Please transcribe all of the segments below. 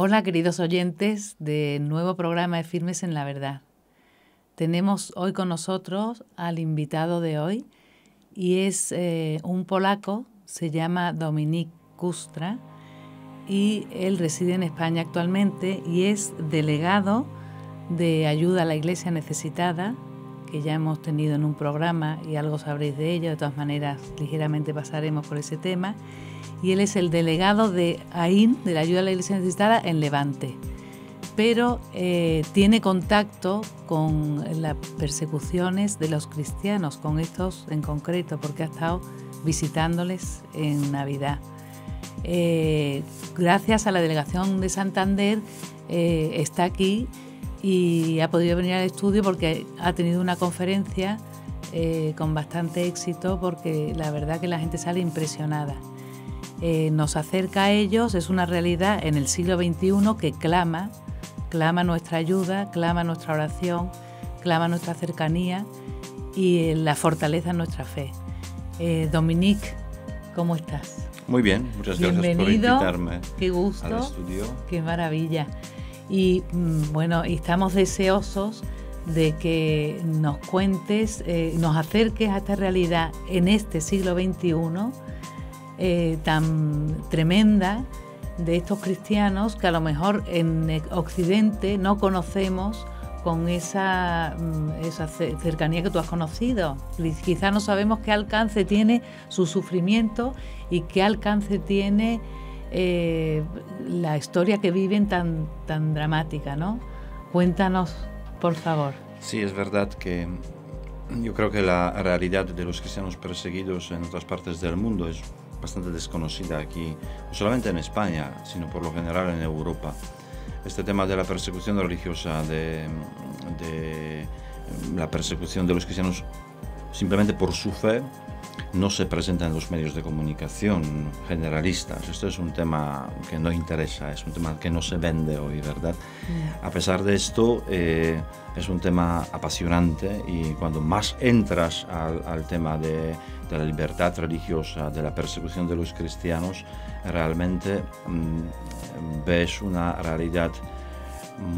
Hola, queridos oyentes del nuevo programa de Firmes en la Verdad. Tenemos hoy con nosotros al invitado de hoy y es un polaco, se llama Dominik Kustra y él reside en España actualmente y es delegado de ayuda a la Iglesia necesitada, que ya hemos tenido en un programa y algo sabréis de ello. De todas maneras, ligeramente pasaremos por ese tema. Y él es el delegado de AIN, de la ayuda a la Iglesia necesitada, en Levante. Pero tiene contacto con las persecuciones de los cristianos, con estos en concreto, porque ha estado visitándoles en Navidad. Gracias a la delegación de Santander está aquí y ha podido venir al estudio porque ha tenido una conferencia con bastante éxito, porque la verdad que la gente sale impresionada. Nos acerca a ellos, es una realidad en el siglo XXI que clama nuestra ayuda, clama nuestra oración, clama nuestra cercanía y la fortaleza en nuestra fe. Dominik, ¿cómo estás? Muy bien, muchas gracias por invitarme. Qué gusto, al estudio. Qué maravilla. Y bueno, estamos deseosos de que nos cuentes, nos acerques a esta realidad en este siglo XXI tan tremenda de estos cristianos que a lo mejor en Occidente no conocemos con esa cercanía que tú has conocido. Quizás no sabemos qué alcance tiene su sufrimiento y qué alcance tiene la historia que viven tan dramática, ¿no? Cuéntanos, por favor. Sí, es verdad que yo creo que la realidad de los cristianos perseguidos en otras partes del mundo es bastante desconocida aquí, no solamente en España, sino por lo general en Europa. Este tema de la persecución religiosa, de la persecución de los cristianos simplemente por su fe, no se presenta en los medios de comunicación generalistas. Esto es un tema que no interesa, es un tema que no se vende hoy, ¿verdad? A pesar de esto, es un tema apasionante, y cuando más entras al tema de la libertad religiosa, de la persecución de los cristianos, realmente ves una realidad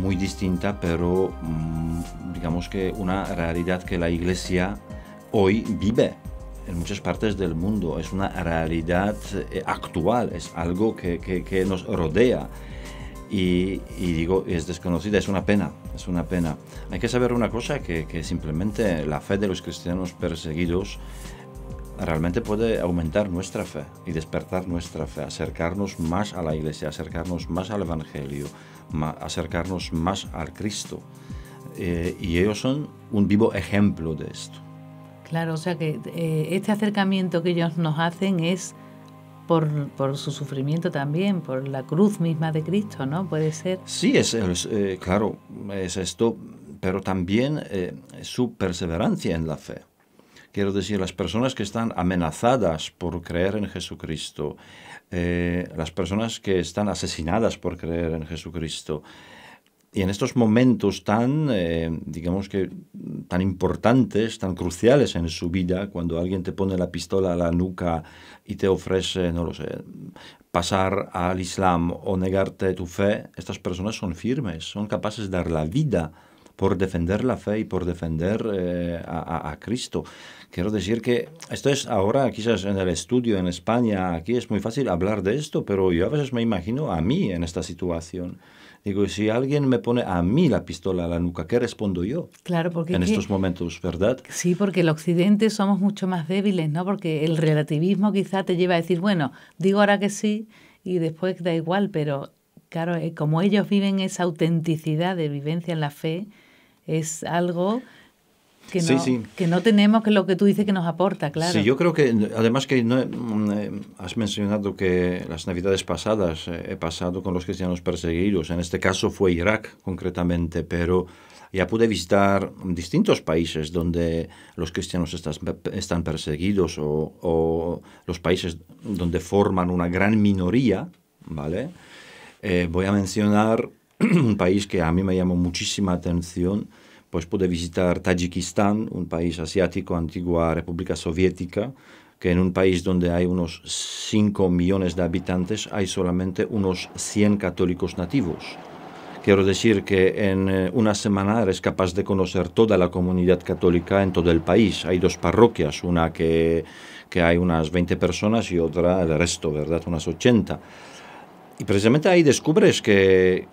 muy distinta, pero digamos que una realidad que la Iglesia hoy vive en muchas partes del mundo. Es una realidad actual, es algo que nos rodea y digo, es desconocida, es una pena. Hay que saber una cosa, que simplemente la fe de los cristianos perseguidos realmente puede aumentar nuestra fe y despertar nuestra fe, acercarnos más a la Iglesia, acercarnos más al Evangelio, acercarnos más al Cristo. Y ellos son un vivo ejemplo de esto. Claro, o sea que este acercamiento que ellos nos hacen es por su sufrimiento también, por la cruz misma de Cristo, ¿no? Puede ser. Sí, claro, es esto, pero también su perseverancia en la fe. Quiero decir, las personas que están amenazadas por creer en Jesucristo, las personas que están asesinadas por creer en Jesucristo, y en estos momentos digamos que tan importantes, tan cruciales en su vida, cuando alguien te pone la pistola a la nuca y te ofrece, no lo sé, pasar al Islam o negarte tu fe, estas personas son firmes, son capaces de dar la vida por defender la fe y por defender a Cristo. Quiero decir que esto es ahora, quizás en el estudio en España, aquí es muy fácil hablar de esto, pero yo a veces me imagino a mí en esta situación. Digo, si alguien me pone a mí la pistola a la nuca, ¿qué respondo yo? Claro, porque en estos momentos, ¿verdad? Sí, porque el Occidente somos mucho más débiles, ¿no? Porque el relativismo quizá te lleva a decir, bueno, digo ahora que sí y después da igual, pero claro, como ellos viven esa autenticidad de vivencia en la fe, es algo que no, sí. que no tenemos, que lo que tú dices que nos aporta, claro. Sí, yo creo que, además que has mencionado que las Navidades pasadas he pasado con los cristianos perseguidos, en este caso fue Irak concretamente, pero ya pude visitar distintos países donde los cristianos están perseguidos o los países donde forman una gran minoría, ¿vale? Voy a mencionar un país que a mí me llamó muchísima atención. Pues pude visitar Tayikistán, un país asiático, antigua República Soviética, que en un país donde hay unos 5 millones de habitantes hay solamente unos 100 católicos nativos. Quiero decir que en una semana eres capaz de conocer toda la comunidad católica en todo el país. Hay 2 parroquias, una que hay unas 20 personas y otra el resto, ¿verdad? Unas 80. Y precisamente ahí descubres que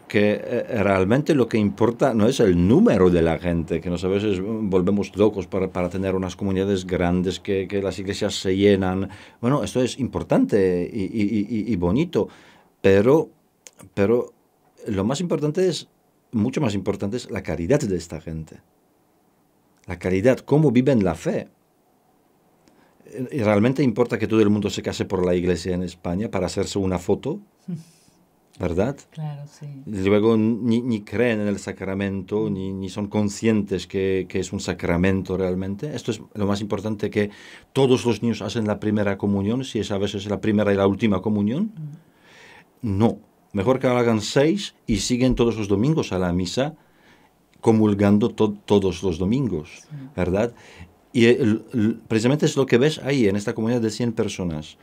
realmente lo que importa no es el número de la gente, que nos a veces volvemos locos para tener unas comunidades grandes, que las iglesias se llenan. Bueno, esto es importante y bonito, pero lo más importante es, mucho más importante es la caridad de esta gente. La caridad, cómo viven la fe. ¿Y realmente importa que todo el mundo se case por la iglesia en España para hacerse una foto? ¿Verdad? Claro, sí. Luego ni creen en el sacramento, ni son conscientes que es un sacramento realmente. Esto es lo más importante, que todos los niños hacen la primera comunión, si es a veces la primera y la última comunión. No, mejor que hagan 6 y siguen todos los domingos a la misa, comulgando todos los domingos, ¿verdad? Y precisamente es lo que ves ahí, en esta comunidad de 100 personas.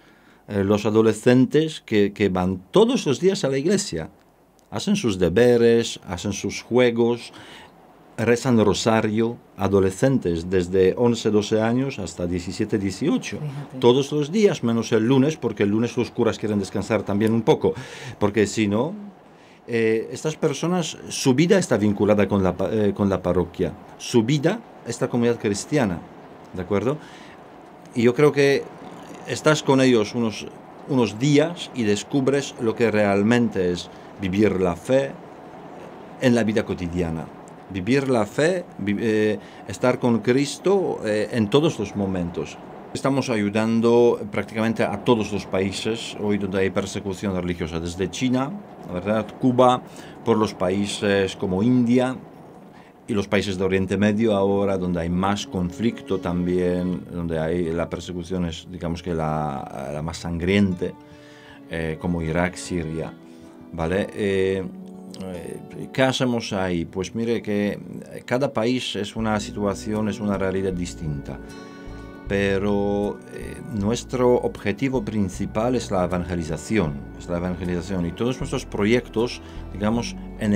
Los adolescentes que van todos los días a la iglesia, hacen sus deberes, hacen sus juegos, rezan rosario, adolescentes desde 11, 12 años hasta 17, 18. Fíjate. Todos los días, menos el lunes, porque el lunes los curas quieren descansar también un poco, porque si no, estas personas, su vida está vinculada con la parroquia, su vida, esta comunidad cristiana. ¿De acuerdo? Y yo creo que estás con ellos unos días y descubres lo que realmente es vivir la fe en la vida cotidiana. Vivir la fe, estar con Cristo en todos los momentos. Estamos ayudando prácticamente a todos los países hoy donde hay persecución religiosa, desde China, ¿verdad? Cuba, por los países como India, y los países de Oriente Medio ahora, donde hay más conflicto también, donde hay la persecución es, digamos que la más sangriente, como Irak, Siria, ¿vale? ¿Qué hacemos ahí? Pues mire que cada país es una situación, es una realidad distinta, pero nuestro objetivo principal es la evangelización, y todos nuestros proyectos, digamos, en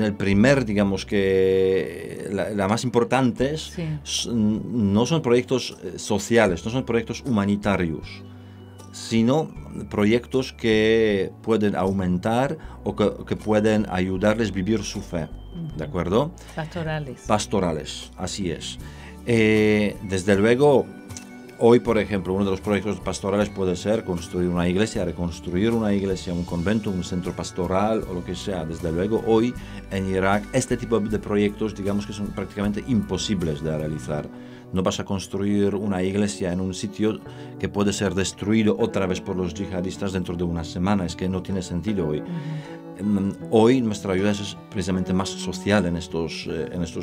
el primer, digamos que la más importantes, sí, no son proyectos sociales, no son proyectos humanitarios, sino proyectos que pueden aumentar o que pueden ayudarles a vivir su fe, ¿de acuerdo? Pastorales, así es. Desde luego, hoy, por ejemplo, uno de los proyectos pastorales puede ser construir una iglesia, reconstruir una iglesia, un convento, un centro pastoral o lo que sea. Desde luego, hoy en Irak, este tipo de proyectos, digamos que son prácticamente imposibles de realizar. No vas a construir una iglesia en un sitio que puede ser destruido otra vez por los yihadistas dentro de una semana. Es que no tiene sentido hoy. Hoy nuestra ayuda es precisamente más social en estos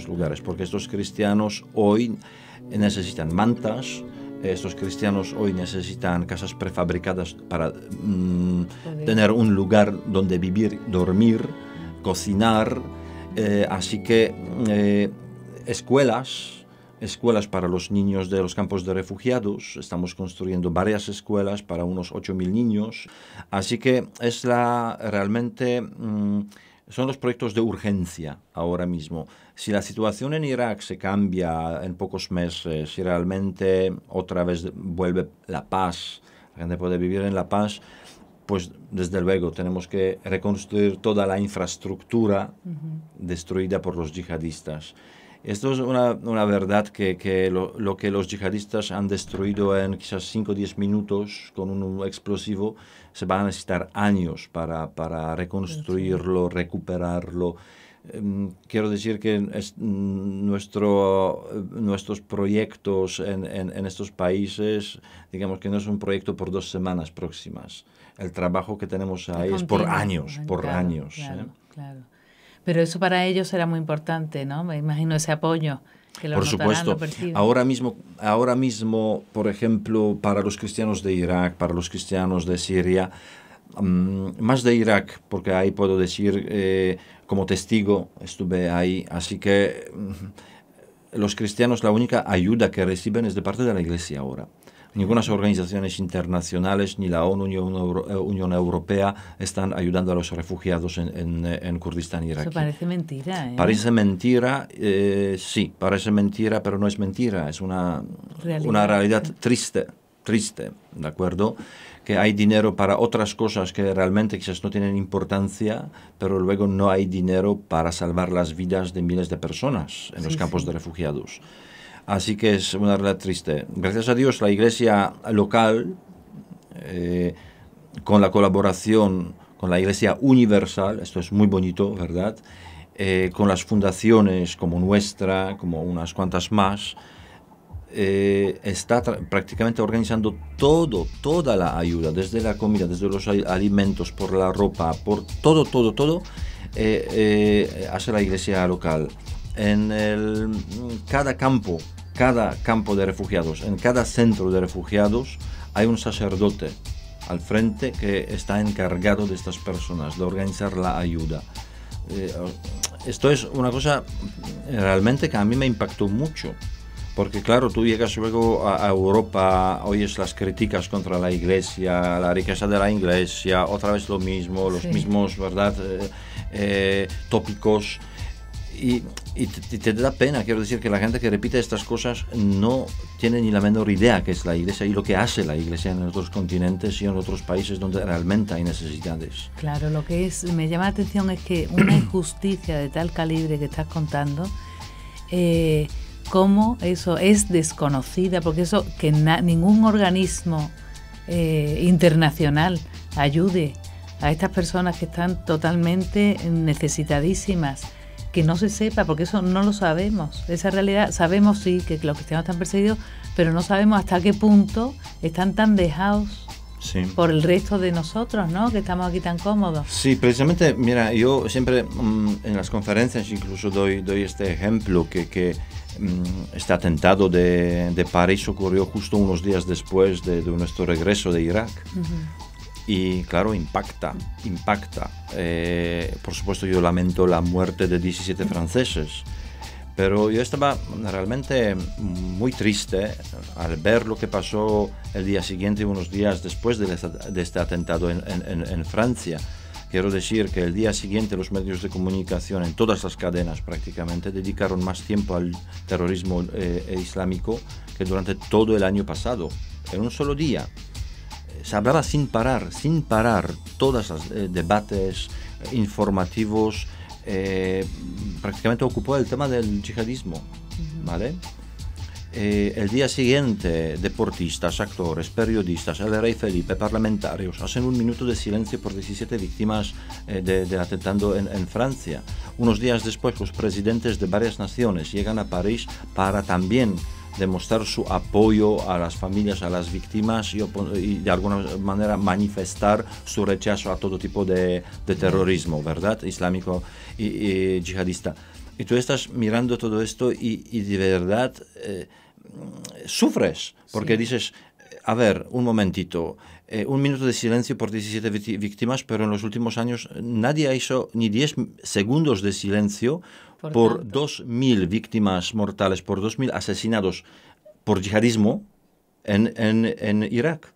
lugares, porque estos cristianos hoy necesitan mantas. Estos cristianos hoy necesitan casas prefabricadas para tener un lugar donde vivir, dormir, cocinar. Así que escuelas para los niños de los campos de refugiados. Estamos construyendo varias escuelas para unos 8.000 niños. Así que realmente son los proyectos de urgencia ahora mismo. Si la situación en Irak se cambia en pocos meses, si realmente otra vez vuelve la paz, la gente puede vivir en la paz, pues desde luego tenemos que reconstruir toda la infraestructura destruida por los yihadistas. Esto es una verdad que lo que los yihadistas han destruido en quizás 5 o 10 minutos con un explosivo, se van a necesitar años para reconstruirlo, recuperarlo. Quiero decir que nuestros proyectos en estos países, digamos que no es un proyecto por 2 semanas próximas. El trabajo que tenemos ahí es por años, Claro. Pero eso para ellos será muy importante, ¿no? Me imagino ese apoyo que lo notarán, por supuesto. Ahora mismo, por ejemplo, para los cristianos de Irak, para los cristianos de Siria, más de Irak, porque ahí puedo decir, como testigo, estuve ahí, así que los cristianos la única ayuda que reciben es de parte de la Iglesia ahora. Ninguna organizaciones internacionales ni la ONU ni Unión Europea están ayudando a los refugiados en Kurdistán iraquí. Eso parece mentira, ¿eh? Parece mentira, sí, parece mentira, pero no es mentira, es una realidad triste, ¿de acuerdo? Que hay dinero para otras cosas que realmente quizás no tienen importancia, pero luego no hay dinero para salvar las vidas de miles de personas en los campos de refugiados. Así que es una realidad triste. Gracias a Dios, la iglesia local, con la colaboración con la iglesia universal, esto es muy bonito, ¿verdad? Con las fundaciones como nuestra, como unas cuantas más, está prácticamente organizando toda la ayuda, desde la comida, desde los alimentos, por la ropa, por todo, hace la iglesia local. Cada campo de refugiados, en cada centro de refugiados hay un sacerdote al frente que está encargado de estas personas, de organizar la ayuda. Esto es una cosa realmente que a mí me impactó mucho, porque claro, tú llegas luego a Europa, oyes las críticas contra la iglesia, la riqueza de la iglesia, otra vez lo mismo, los mismos, ¿verdad?, tópicos. Y te da pena, quiero decir, que la gente que repite estas cosas no tiene ni la menor idea qué es la iglesia y lo que hace la iglesia en otros continentes y en otros países donde realmente hay necesidades. Claro, lo que me llama la atención es que una injusticia de tal calibre que estás contando, cómo eso es desconocida, porque eso que ningún organismo internacional ayude a estas personas que están totalmente necesitadísimas, que no se sepa, porque eso no lo sabemos. Esa realidad, sabemos sí que los cristianos están perseguidos, pero no sabemos hasta qué punto están tan dejados por el resto de nosotros, ¿no?, que estamos aquí tan cómodos. Sí, precisamente, mira, yo siempre en las conferencias incluso doy este ejemplo, que este atentado de París ocurrió justo unos días después de nuestro regreso de Irak. Y claro, impacta. Por supuesto, yo lamento la muerte de 17 franceses, pero yo estaba realmente muy triste al ver lo que pasó el día siguiente, unos días después de este atentado en Francia. Quiero decir que el día siguiente los medios de comunicación en todas las cadenas prácticamente dedicaron más tiempo al terrorismo islámico que durante todo el año pasado, en un solo día. Se hablaba sin parar, todos los debates informativos, prácticamente ocupó el tema del yihadismo, ¿vale? El día siguiente, deportistas, actores, periodistas, el rey Felipe, parlamentarios, hacen un minuto de silencio por 17 víctimas del atentado en Francia. Unos días después, los presidentes de varias naciones llegan a París para también demostrar su apoyo a las familias, a las víctimas y de alguna manera manifestar su rechazo a todo tipo de terrorismo, ¿verdad?, islámico y yihadista. Y tú estás mirando todo esto y de verdad sufres, porque dices, a ver, un momentito, un minuto de silencio por 17 víctimas, pero en los últimos años nadie hizo ni 10 segundos de silencio por 2.000 víctimas mortales, por 2.000 asesinados por yihadismo en Irak.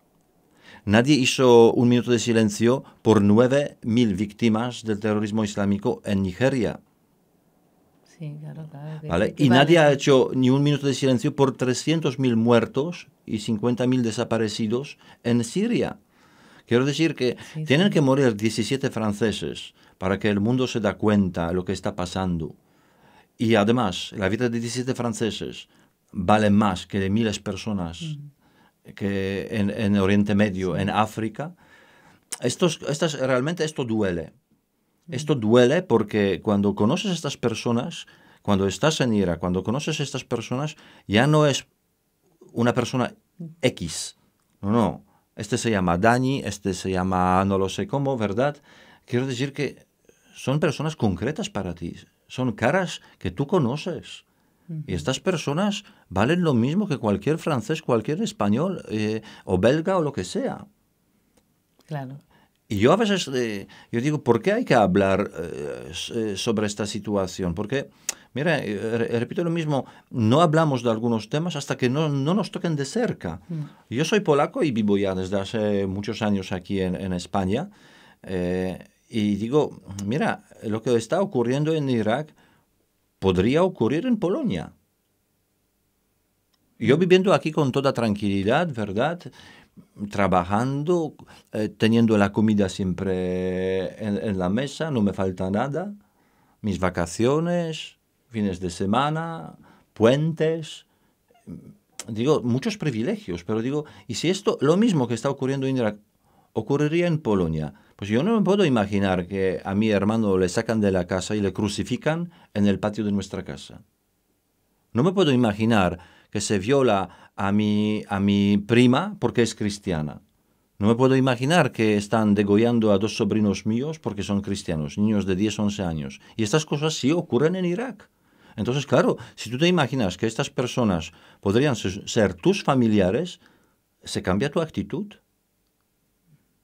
Nadie hizo un minuto de silencio por 9.000 víctimas del terrorismo islámico en Nigeria. Sí, claro. ¿Vale? Y nadie ha hecho ni un minuto de silencio por 300.000 muertos y 50.000 desaparecidos en Siria. Quiero decir que tienen que morir 17 franceses para que el mundo se da cuenta de lo que está pasando. Y además, la vida de 17 franceses vale más que de miles de personas que en Oriente Medio, en África. Realmente esto duele. Esto duele porque cuando conoces a estas personas, cuando estás en Irak, cuando conoces a estas personas, ya no es una persona X. No. Este se llama Dani, este se llama no lo sé cómo, ¿verdad? Quiero decir que son personas concretas para ti. Son caras que tú conoces. Y estas personas valen lo mismo que cualquier francés, cualquier español o belga o lo que sea. Claro. Y yo a veces yo digo, ¿por qué hay que hablar sobre esta situación? Porque Mira, repito lo mismo, no hablamos de algunos temas hasta que no nos toquen de cerca. Yo soy polaco y vivo ya desde hace muchos años aquí en España. Y digo, mira, lo que está ocurriendo en Irak podría ocurrir en Polonia. Yo viviendo aquí con toda tranquilidad, ¿verdad? Trabajando, teniendo la comida siempre en la mesa, no me falta nada. Mis vacaciones, fines de semana, puentes, digo, muchos privilegios, pero digo, ¿y si esto, lo mismo que está ocurriendo en Irak, ocurriría en Polonia? Pues yo no me puedo imaginar que a mi hermano le sacan de la casa y le crucifican en el patio de nuestra casa. No me puedo imaginar que se viola a mi prima porque es cristiana. No me puedo imaginar que están degollando a 2 sobrinos míos porque son cristianos, niños de 10, 11 años. Y estas cosas sí ocurren en Irak. Entonces, claro, si tú te imaginas que estas personas podrían ser tus familiares, se cambia tu actitud.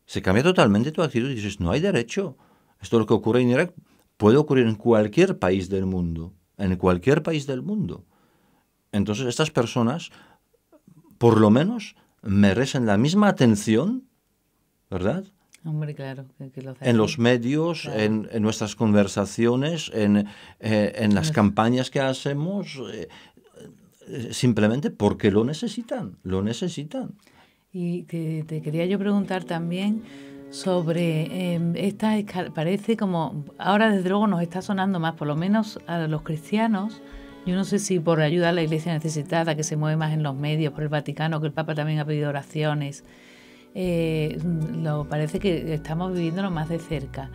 Se cambia totalmente tu actitud y dices, no hay derecho. Esto lo que ocurre en Irak puede ocurrir en cualquier país del mundo. En cualquier país del mundo. Entonces, estas personas, por lo menos, merecen la misma atención, ¿verdad? Hombre, claro. Que en los medios, claro. en nuestras conversaciones, en las campañas que hacemos, simplemente porque lo necesitan. Y te quería yo preguntar también sobre parece como, ahora desde luego nos está sonando más, por lo menos a los cristianos. Yo no sé si por ayuda a la Iglesia necesitada, que se mueve más en los medios, por el Vaticano, que el Papa también ha pedido oraciones. Parece que estamos viviéndolo más de cerca.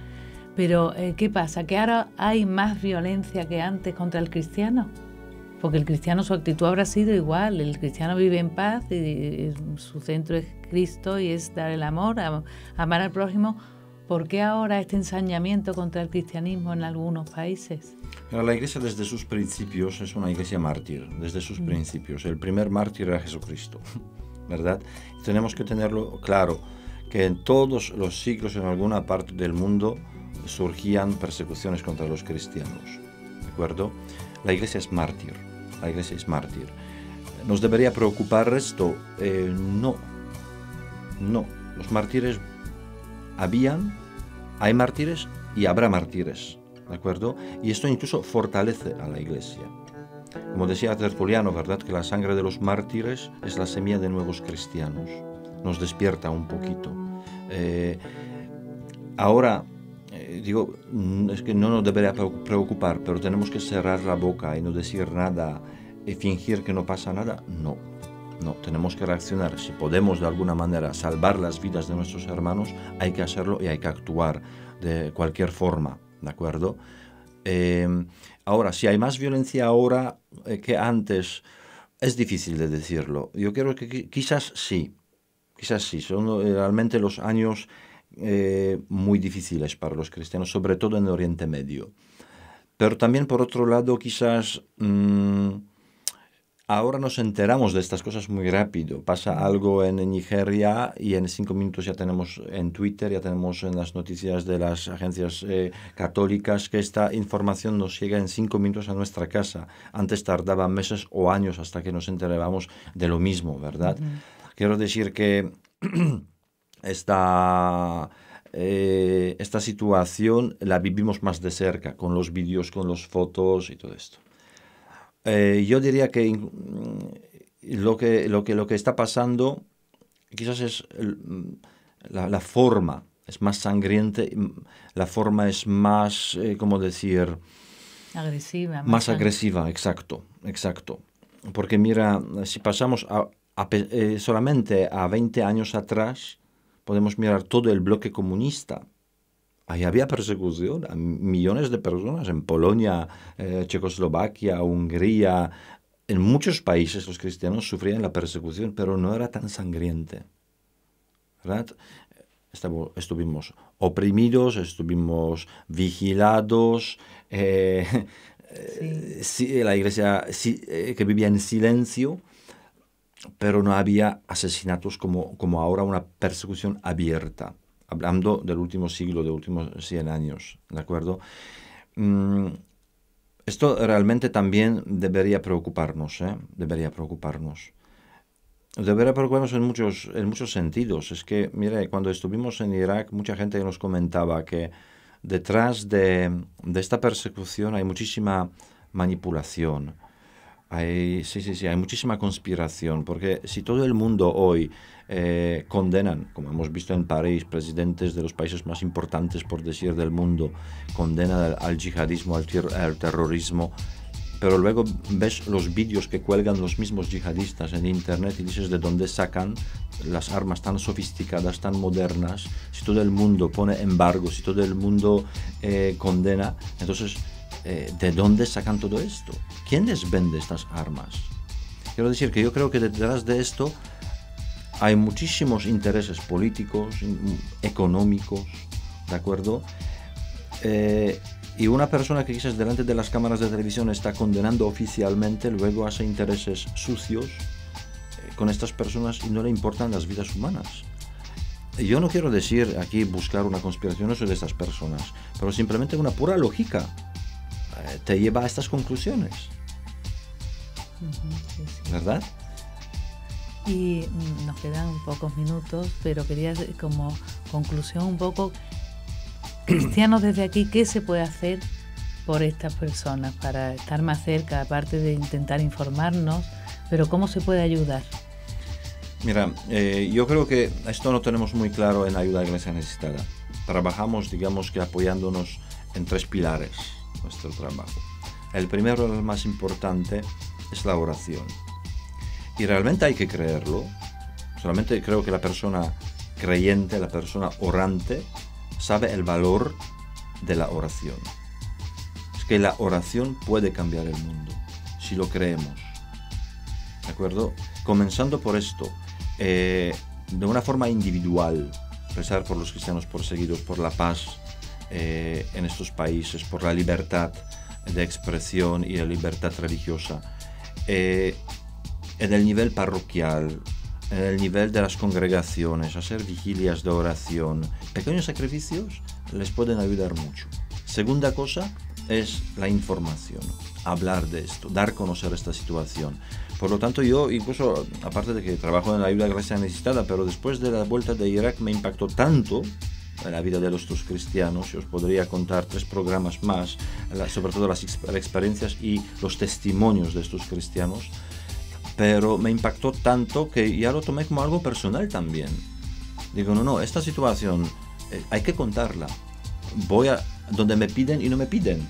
Pero, ¿qué pasa? ¿Que ahora hay más violencia que antes contra el cristiano? Porque el cristiano, su actitud habrá sido igual. El cristiano vive en paz y su centro es Cristo y es dar el amor, amar al prójimo. ¿Por qué ahora este ensañamiento contra el cristianismo en algunos países? La Iglesia desde sus principios es una Iglesia mártir, desde sus principios. El primer mártir era Jesucristo, ¿verdad? Y tenemos que tenerlo claro, que en todos los siglos en alguna parte del mundo surgían persecuciones contra los cristianos, ¿de acuerdo? La Iglesia es mártir, ¿Nos debería preocupar esto? No. Los mártires hay mártires y habrá mártires, ¿de acuerdo? Y esto incluso fortalece a la Iglesia. Como decía Tertuliano, ¿verdad? Que la sangre de los mártires es la semilla de nuevos cristianos. Nos despierta un poquito. Ahora, digo, es que no nos debería preocupar, pero tenemos que cerrar la boca y no decir nada y fingir que no pasa nada. No, tenemos que reaccionar. Si podemos de alguna manera salvar las vidas de nuestros hermanos, hay que hacerlo y hay que actuar de cualquier forma, ¿de acuerdo? Ahora, si hay más violencia ahora que antes, es difícil de decirlo. Yo creo que quizás sí. Son realmente los años muy difíciles para los cristianos, sobre todo en el Oriente Medio. Pero también, por otro lado, quizás ahora nos enteramos de estas cosas muy rápido. Pasa algo en Nigeria y en 5 minutos ya tenemos en Twitter, ya tenemos en las noticias de las agencias católicas que esta información nos llega en 5 minutos a nuestra casa. Antes tardaba meses o años hasta que nos enterábamos de lo mismo, ¿verdad? Quiero decir que esta situación la vivimos más de cerca, con los vídeos, con las fotos y todo esto. Yo diría que lo que está pasando quizás es la forma, es más sangriente, la forma es más, ¿cómo decir? Agresiva. Más agresiva, exacto. Porque mira, si pasamos solamente a 20 años atrás, podemos mirar todo el bloque comunista. Ahí había persecución a millones de personas en Polonia, Checoslovaquia, Hungría. En muchos países los cristianos sufrían la persecución, pero no era tan sangriente, ¿verdad? Estuvimos oprimidos, estuvimos vigilados. La Iglesia que vivía en silencio, pero no había asesinatos como ahora, una persecución abierta. Hablando del último siglo, de los últimos 100 años, ¿de acuerdo? Esto realmente también debería preocuparnos, ¿eh? Debería preocuparnos. Debería preocuparnos en muchos sentidos. Es que, mire, cuando estuvimos en Irak, mucha gente nos comentaba que detrás de esta persecución hay muchísima manipulación. Sí, hay muchísima conspiración, porque si todo el mundo hoy condenan, como hemos visto en París, presidentes de los países más importantes, por decir, del mundo, condenan al yihadismo, al terrorismo, pero luego ves los vídeos que cuelgan los mismos yihadistas en internet y dices de dónde sacan las armas tan sofisticadas, tan modernas. Si todo el mundo pone embargo, si todo el mundo condena, entonces ¿de dónde sacan todo esto? ¿Quién les vende estas armas? Quiero decir que yo creo que detrás de esto hay muchísimos intereses políticos, económicos, ¿de acuerdo? Y una persona que quizás delante de las cámaras de televisión está condenando oficialmente, luego hace intereses sucios con estas personas y no le importan las vidas humanas. Yo no quiero decir aquí buscar una conspiración, no soy de estas personas, pero simplemente una pura lógica te lleva a estas conclusiones. Sí. ¿Verdad? Y nos quedan pocos minutos, pero quería como conclusión un poco, cristianos desde aquí, ¿qué se puede hacer por estas personas para estar más cerca, aparte de intentar informarnos, pero cómo se puede ayudar? Mira, yo creo que esto no tenemos muy claro en Ayuda a la Iglesia Necesitada. Trabajamos, digamos que apoyándonos en 3 pilares nuestro trabajo. El primero, el más importante, es la oración. Y realmente hay que creerlo. Solamente creo que la persona creyente, la persona orante, sabe el valor de la oración. Es que la oración puede cambiar el mundo, si lo creemos. ¿De acuerdo? Comenzando por esto, de una forma individual, rezar por los cristianos perseguidos, por la paz en estos países, por la libertad de expresión y la libertad religiosa. En el nivel parroquial, en el nivel de las congregaciones, hacer vigilias de oración, pequeños sacrificios les pueden ayudar mucho. Segunda cosa es la información, hablar de esto, dar a conocer esta situación. Por lo tanto, yo incluso, aparte de que trabajo en la ayuda a la Iglesia Necesitada, pero después de la vuelta de Irak me impactó tanto en la vida de los cristianos. Yo os podría contar 3 programas más, sobre todo las experiencias y los testimonios de estos cristianos, pero me impactó tanto que ya lo tomé como algo personal también. Digo, no, esta situación hay que contarla. Voy a donde me piden y no me piden.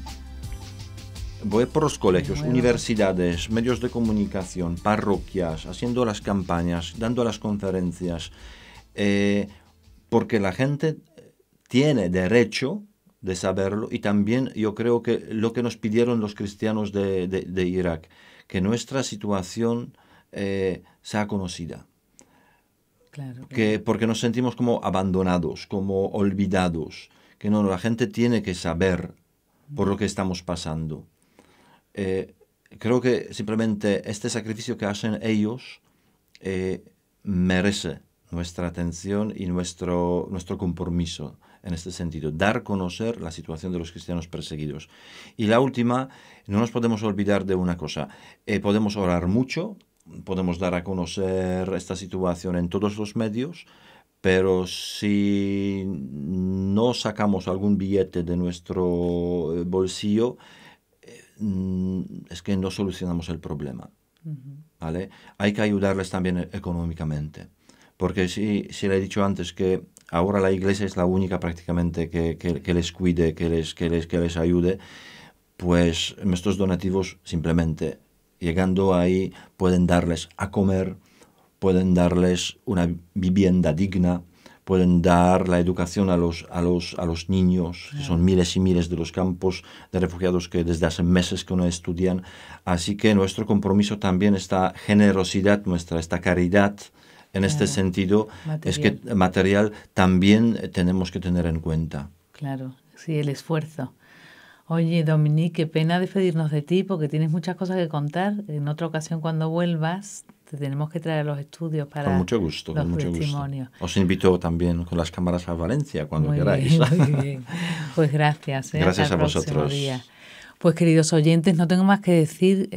Voy por los colegios, universidades, medios de comunicación, parroquias, haciendo las campañas, dando las conferencias, porque la gente tiene derecho de saberlo. Y también yo creo que lo que nos pidieron los cristianos de Irak, que nuestra situación sea conocida. Claro. Porque nos sentimos como abandonados, como olvidados, que no, la gente tiene que saber por lo que estamos pasando. Creo que simplemente este sacrificio que hacen ellos merece nuestra atención y nuestro compromiso en este sentido, dar a conocer la situación de los cristianos perseguidos. Y la última, no nos podemos olvidar de una cosa, podemos orar mucho, podemos dar a conocer esta situación en todos los medios, pero si no sacamos algún billete de nuestro bolsillo, es que no solucionamos el problema. ¿Vale? Hay que ayudarles también económicamente, porque si le he dicho antes que ahora la Iglesia es la única prácticamente que les cuide, que les ayude, pues estos donativos simplemente llegando ahí pueden darles a comer, pueden darles una vivienda digna, pueden dar la educación a los niños, que son miles y miles de los campos de refugiados que desde hace meses que no estudian. Así que nuestro compromiso también, esta generosidad nuestra, esta caridad, en este sentido, es que material también tenemos que tener en cuenta. Claro, sí, el esfuerzo. Oye, Dominique, qué pena despedirnos de ti porque tienes muchas cosas que contar. En otra ocasión, cuando vuelvas, te tenemos que traer a los estudios para con mucho gusto, los con mucho testimonios. Gusto. Os invito también con las cámaras a Valencia cuando muy queráis. Bien, muy bien. Pues gracias. Gracias Hasta a vosotros. Día. Pues queridos oyentes, no tengo más que decir,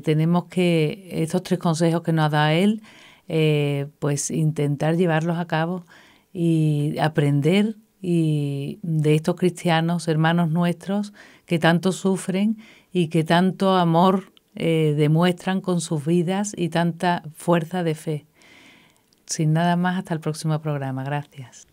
tenemos que estos 3 consejos que nos ha dado él, pues intentar llevarlos a cabo y aprender de estos cristianos, hermanos nuestros, que tanto sufren y que tanto amor demuestran con sus vidas y tanta fuerza de fe. Sin nada más, hasta el próximo programa. Gracias.